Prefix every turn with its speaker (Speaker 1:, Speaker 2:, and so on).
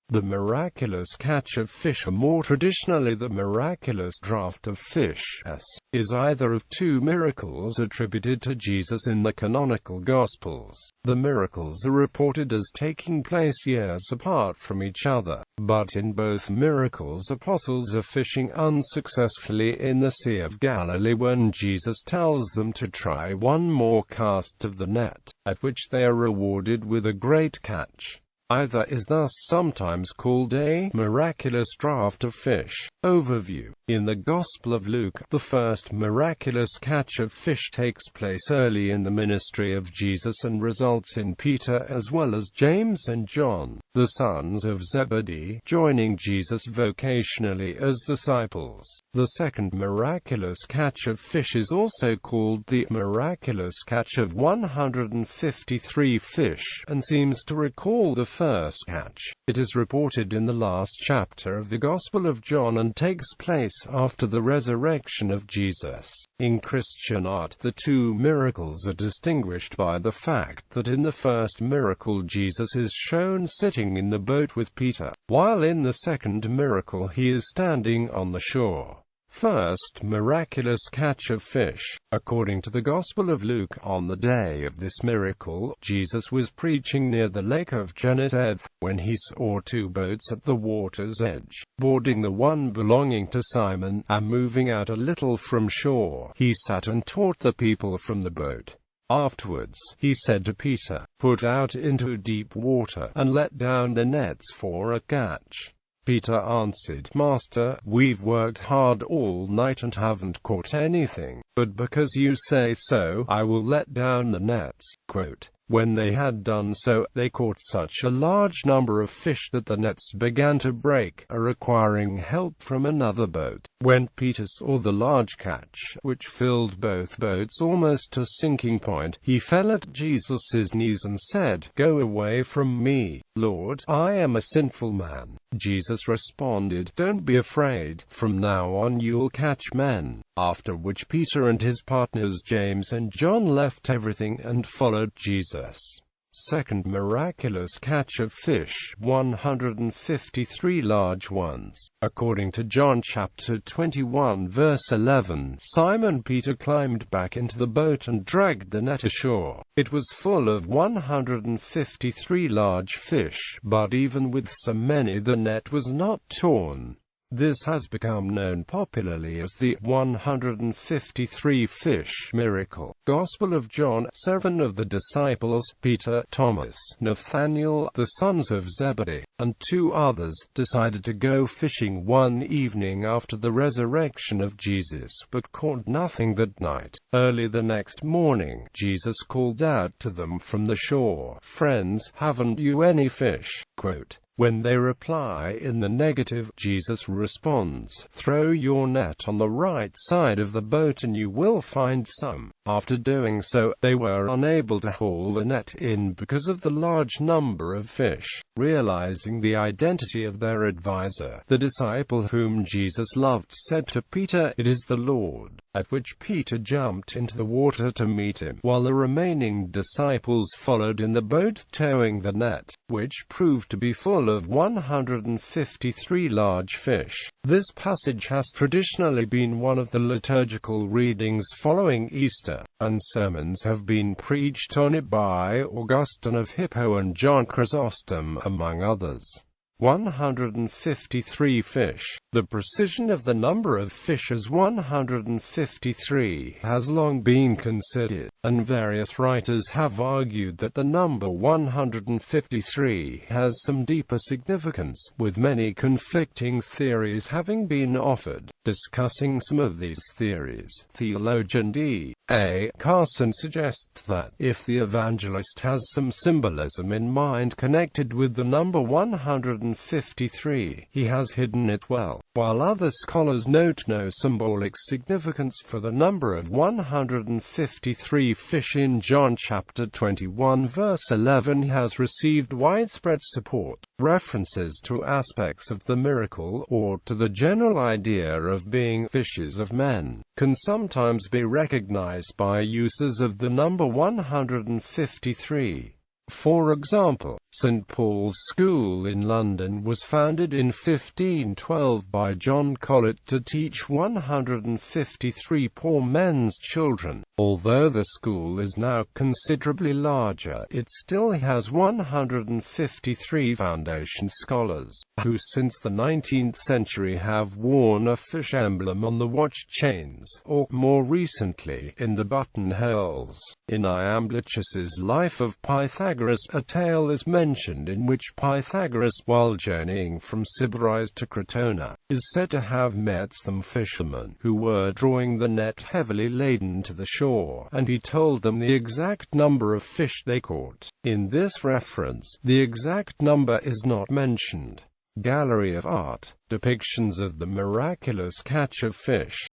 Speaker 1: The miraculous catch of fish, or more traditionally the miraculous draught of fish, is either of two miracles attributed to Jesus in the canonical gospels. The miracles are reported as taking place years apart from each other, but in both miracles apostles are fishing unsuccessfully in the Sea of Galilee when Jesus tells them to try one more cast of the net, at which they are rewarded with a great catch. Either is thus sometimes called a miraculous draught of fish. Overview. In the Gospel of Luke, the first miraculous catch of fish takes place early in the ministry of Jesus and results in Peter as well as James and John, the sons of Zebedee, joining Jesus vocationally as disciples. The second miraculous catch of fish is also called the miraculous catch of 153 fish, and seems to recall the first catch. It is reported in the last chapter of the Gospel of John and takes place after the resurrection of Jesus. In Christian art, the two miracles are distinguished by the fact that in the first miracle Jesus is shown sitting in the boat with Peter, while in the second miracle he is standing on the shore. First miraculous catch of fish. According to the Gospel of Luke, on the day of this miracle, Jesus was preaching near the lake of Gennesaret, when he saw two boats at the water's edge, boarding, the one belonging to Simon, and moving out a little from shore. He sat and taught the people from the boat. Afterwards, he said to Peter, "Put out into deep water, and let down the nets for a catch." Peter answered, "Master, we've worked hard all night and haven't caught anything, but because you say so, I will let down the nets." When they had done so, they caught such a large number of fish that the nets began to break, requiring help from another boat. When Peter saw the large catch, which filled both boats almost to sinking point, he fell at Jesus' knees and said, "Go away from me, Lord, I am a sinful man." Jesus responded, "Don't be afraid, from now on you'll catch men." After which Peter and his partners James and John left everything and followed Jesus. Second miraculous catch of fish, 153 large ones. According to John chapter 21 verse 11, Simon Peter climbed back into the boat and dragged the net ashore. It was full of 153 large fish, but even with so many the net was not torn. This has become known popularly as the 153 fish miracle. Gospel of John. 7 of the disciples, Peter, Thomas, Nathanael, the sons of Zebedee, and 2 others, decided to go fishing one evening after the resurrection of Jesus, but caught nothing that night. Early the next morning, Jesus called out to them from the shore, "Friends, haven't you any fish?" When they reply in the negative, Jesus responds, "Throw your net on the right side of the boat and you will find some." After doing so, they were unable to haul the net in because of the large number of fish. Realizing the identity of their advisor, the disciple whom Jesus loved said to Peter, "It is the Lord." At which Peter jumped into the water to meet him, while the remaining disciples followed in the boat towing the net, which proved to be full of 153 large fish. This passage has traditionally been one of the liturgical readings following Easter, and sermons have been preached on it by Augustine of Hippo and John Chrysostom, among others. 153 fish. The precision of the number of fish as 153 has long been considered, and various writers have argued that the number 153 has some deeper significance, with many conflicting theories having been offered. Discussing some of these theories, theologian D.A. Carson suggests that, if the evangelist has some symbolism in mind connected with the number 153, he has hidden it well, while other scholars note no symbolic significance for the number of 153 fish in John chapter 21 verse 11 has received widespread support. References to aspects of the miracle, or to the general idea of being fishers of men, can sometimes be recognized by uses of the number 153. For example, St. Paul's School in London was founded in 1512 by John Colet to teach 153 poor men's children. Although the school is now considerably larger, it still has 153 foundation scholars, who since the 19th century have worn a fish emblem on the watch chains, or, more recently, in the buttonholes. In Iamblichus's Life of Pythagoras, a tale is mentioned in which Pythagoras, while journeying from Sybaris to Crotona, is said to have met some fishermen, who were drawing the net heavily laden to the shore, and he told them the exact number of fish they caught. In this reference, the exact number is not mentioned. Gallery of Art. Depictions of the miraculous catch of fish.